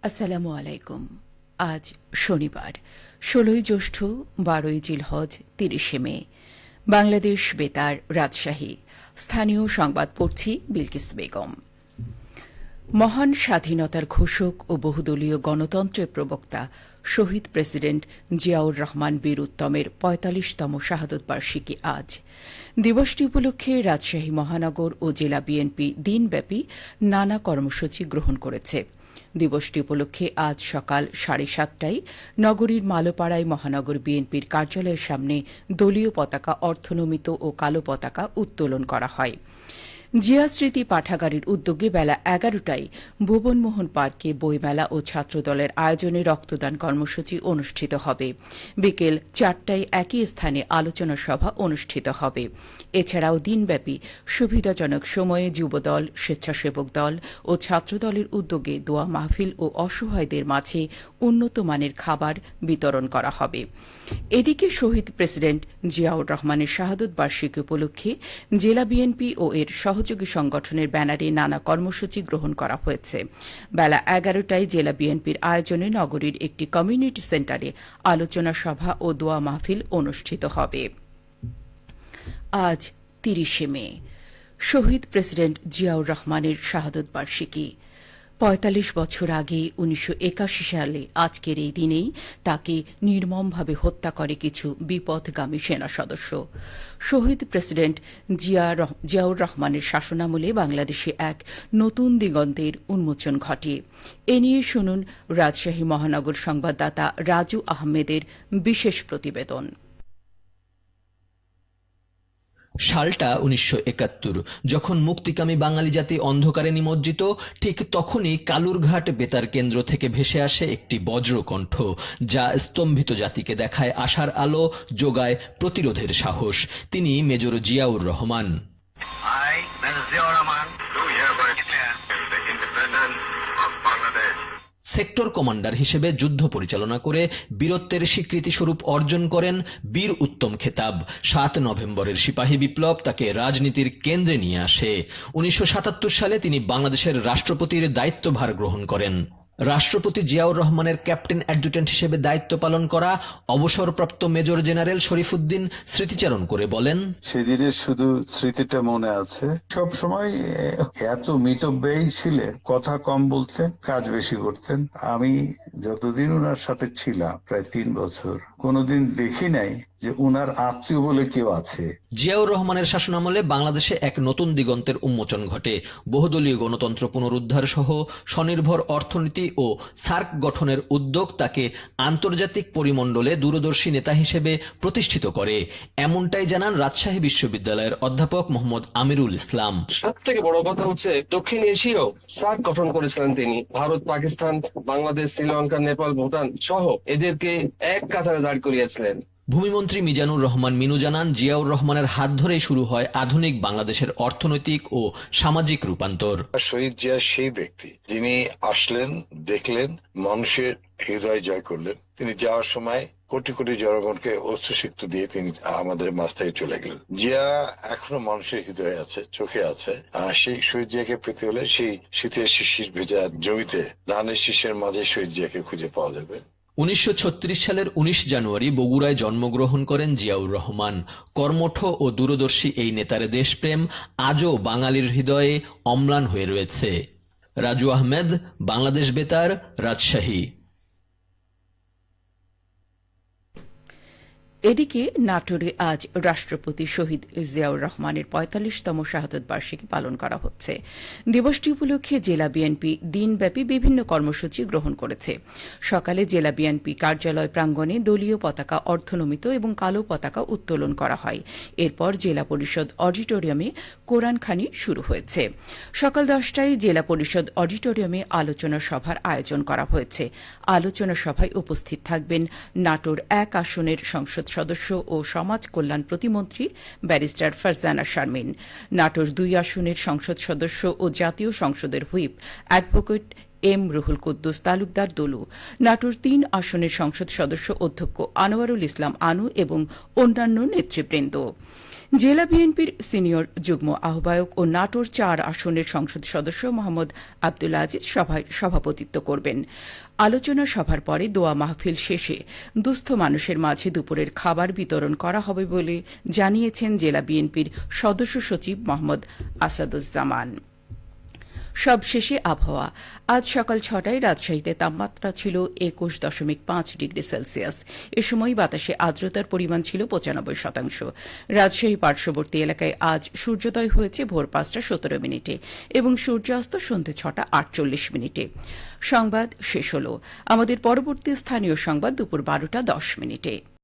আসসালামু আলাইকুম। আজ শনিবার ১৬ই জ্যৈষ্ঠ, ১২ই জিলহজ, ৩০শে মে। বাংলাদেশ বেতার, রাজশাহী। স্থানীয় সংবাদ পড়ছি বিলকিস বেগম। মহান স্বাধীনতার ঘোষক ও বহুদলীয় গণতন্ত্রের প্রবক্তা শহীদ প্রেসিডেন্ট জিয়াউর রহমান বীর উত্তমের ৪৫তম শাহাদত বার্ষিকী আজ। দিবসটি উপলক্ষে রাজশাহী মহানগর ও জেলা বিএনপি দিনব্যাপী নানা কর্মসূচি গ্রহণ করেছে। দিবসটি উপলক্ষে আজ সকাল ৭:৩০টায় নগরীর মালোপাড়ায় মহানগর বিএনপির কার্যালয়ের সামনে দলীয় পতাকা অর্ধনমিত ও কালো পতাকা উত্তোলন করা হয়। জিয়া স্মৃতি পাঠাগারের উদ্যোগে বেলা ১১টায় ভুবনমোহন পার্কে বইমেলা ও ছাত্রদলের আয়োজনে রক্তদান কর্মসূচি অনুষ্ঠিত হবে। বিকেল ৪টায় একই স্থানে আলোচনা সভা অনুষ্ঠিত হবে। এছাড়াও দিনব্যাপী সুবিধাজনক সময়ে যুবদল, স্বেচ্ছাসেবক দল ও ছাত্রদলের উদ্যোগে দোয়া মাহফিল ও অসহায়দের মাঝে উন্নত মানের খাবার বিতরণ করা হবে। এদিকে শহীদ প্রেসিডেন্ট জিয়াউর রহমানের শাহাদত বার্ষিকী উপলক্ষে জেলা বিএনপি ও এর সহযোগী সংগঠনের ব্যানারে নানা কর্মসূচি গ্রহণ করা হয়েছে। বেলা ১১টায় জেলা বিএনপির আয়োজনে নগরীর একটি কমিউনিটি সেন্টারে আলোচনা সভা ও দোয়া মাহফিল অনুষ্ঠিত হবে। আজ ৩০শে মে, শহীদ প্রেসিডেন্ট জিয়াউর রহমানের শাহাদত বার্ষিকী। ৪৫ বছর আগে ১৯৮১ সালে আজকের এই দিনেই তাকে নির্মমভাবে হত্যা করে কিছু বিপথগামী সেনা সদস্য। শহীদ প্রেসিডেন্ট জিয়াউর রহমানের শাসনামলে বাংলাদেশে এক নতুন দিগন্তের উন্মোচন ঘটে। এ নিয়ে শুনুন রাজশাহী মহানগর সংবাদদাতা রাজু আহমেদের বিশেষ প্রতিবেদন। সালটা ১৯৭১। যখন মুক্তিকামী বাঙালি জাতি অন্ধকারে নিমজ্জিত, ঠিক তখনই কালুরঘাট বেতার কেন্দ্র থেকে ভেসে আসে একটি বজ্রকণ্ঠ, যা স্তম্ভিত জাতিকে দেখায় আশার আলো, যোগায় প্রতিরোধের সাহস। তিনি major Ziaur Rahman. Sector commander হিসেবে যুদ্ধ পরিচালনা করে বীরত্বের স্বীকৃতি স্বরূপ অর্জন করেন বীর উত্তম খেতাব। ৭ নভেম্বরের সিপাহী বিপ্লব তাকে রাজনীতির কেন্দ্রে নিয়ে আসে। ১৯৭৭ সালে তিনি বাংলাদেশের রাষ্ট্রপতির দায়িত্বভার গ্রহণ করেন। রাষ্ট্রপতি জিয়াউর রহমানের ক্যাপ্টেন অ্যাডজুটেন্ট হিসেবে দায়িত্ব পালন করা অবসরপ্রাপ্ত মেজর জেনারেল শরীফুদ্দিন স্মৃতিচারণ করে বলেন, সেদিনের শুধু স্মৃতিটা মনে আছে। সব সময় এত মিতব্যয়ী ছিলেন, কথা কম বলতেন, কাজ বেশি করতেন। আমি যতদিন ওনার সাথে ছিলাম, প্রায় ৩ বছর, কোনোদিন দেখি নাই যে উনার আত্মীয় বলে কেউ আছে। জিয়াউর রহমানের শাসনামলে বাংলাদেশে এক নতুন দিগন্তের উন্মোচন ঘটে। বহুদলীয় গণতন্ত্র পুনরুদ্ধার সহ স্বনির্ভর অর্থনীতি ও সার্ক গঠনের উদ্যোগ তাকে আন্তর্জাতিক পরিমণ্ডলে দূরদর্শী নেতা হিসেবে প্রতিষ্ঠিত করে। এমনটাই জানান রাজশাহী বিশ্ববিদ্যালয়ের অধ্যাপক মোহাম্মদ আমিরুল ইসলাম। সব থেকে বড় কথা হচ্ছে দক্ষিণ এশীয় সার্ক গঠন করেছিলেন তিনি। ভারত, পাকিস্তান, বাংলাদেশ, শ্রীলঙ্কা, নেপাল, ভুটান সহ এদেরকে এক কাতারে দাঁড় করিয়েছিলেন। ভূমিমন্ত্রী মিজানুর রহমান মিনু জানান, জিয়াউর রহমানের হাত ধরেই শুরু হয় আধুনিক বাংলাদেশের অর্থনৈতিক ও সামাজিক রূপান্তর। শহীদ জিয়া সেই ব্যক্তি যিনি আসলেন, দেখলেন, মানুষের হৃদয় জয় করলেন। তিনি যাওয়ার সময় কোটি কোটি জনগণকে অস্ত্রসিক্ত দিয়ে তিনি আমাদের মাঝ থেকে চলে গেলেন। জিয়া এখনো মানুষের হৃদয়ে আছে, চোখে আছে। সেই শহীদ জিয়াকে পেতে হলে সেই শীতের শিশির ভেজা জমিতে ধানের শীষের মাঝে শহীদ জিয়াকে খুঁজে পাওয়া যাবে। ১৯৩৬ সালের ১৯ জানুয়ারি বগুড়ায় জন্মগ্রহণ করেন জিয়াউর রহমান। কর্মঠ ও দূরদর্শী এই নেতার দেশপ্রেম আজও বাঙালির হৃদয়ে অম্লান হয়ে রয়েছে। রাজু আহমেদ, বাংলাদেশ বেতার, রাজশাহী। এদিকে নাটোরে আজ রাষ্ট্রপতি শহীদ জিয়াউর রহমানের ৪৫তম শাহাদত বার্ষিকী পালন করা হচ্ছে। দিবসটি উপলক্ষে জেলা বিএনপি দিনব্যাপী বিভিন্ন কর্মসূচি গ্রহণ করেছে। সকালে জেলা বিএনপি কার্যালয় প্রাঙ্গণে দলীয় পতাকা অর্ধনমিত এবং কালো পতাকা উত্তোলন করা হয়। এরপর জেলা পরিষদ অডিটোরিয়ামে কোরআনখানি শুরু হয়েছে। সকাল ১০টায় জেলা পরিষদ অডিটোরিয়ামে আলোচনা সভার আয়োজন করা হয়েছে। আলোচনা সভায় উপস্থিত থাকবেন নাটোর ১ আসনের সংসদ সদস্য ও সমাজ কল্যাণ প্রতিমন্ত্রী ব্যারিস্টার ফারজানা শারমিন, নাটোর ২ আসনের সংসদ সদস্য ও জাতীয় সংসদের whip advocate M Ruhul Quddus Talukdar Dulu, Natore ৩ আসনের সংসদ সদস্য অধ্যক্ষ আনোয়ারুল ইসলাম আনু এবং অন্যান্য নেতৃবৃন্দ। জেলা বিএনপির সিনিয়র যুগ্ম আহ্বায়ক ও নাটোর ৪ আসনের সংসদ সদস্য মোহাম্মদ আব্দুল আজিজ সভায় সভাপতিত্ব করবেন। আলোচনা সভার পরে দোয়া মাহফিল শেষে দুস্থ মানুষের মাঝে দুপুরের খাবার বিতরণ করা হবে বলে জানিয়েছেন জেলা বিএনপির সদস্য সচিব মোহাম্মদ আসাদুজ্জামান। সবশেষে আবহাওয়া। আজ সকাল ৬টায় রাজশাহীতে তাপমাত্রা ছিল ২১.৫ ডিগ্রি সেলসিয়াস। এ সময় বাতাসে আর্দ্রতার পরিমাণ ছিল ৯৫%। রাজশাহী পার্শ্ববর্তী এলাকায় আজ সূর্যোদয় হয়েছে ভোর ৫টা ১৭ মিনিটে এবং সূর্যাস্ত সন্ধ্যে ৬টা ৪৮ মিনিটে। সংবাদ শেষ হল। আমাদের পরবর্তী স্থানীয় সংবাদ দুপুর ১২টা ১০ মিনিটে।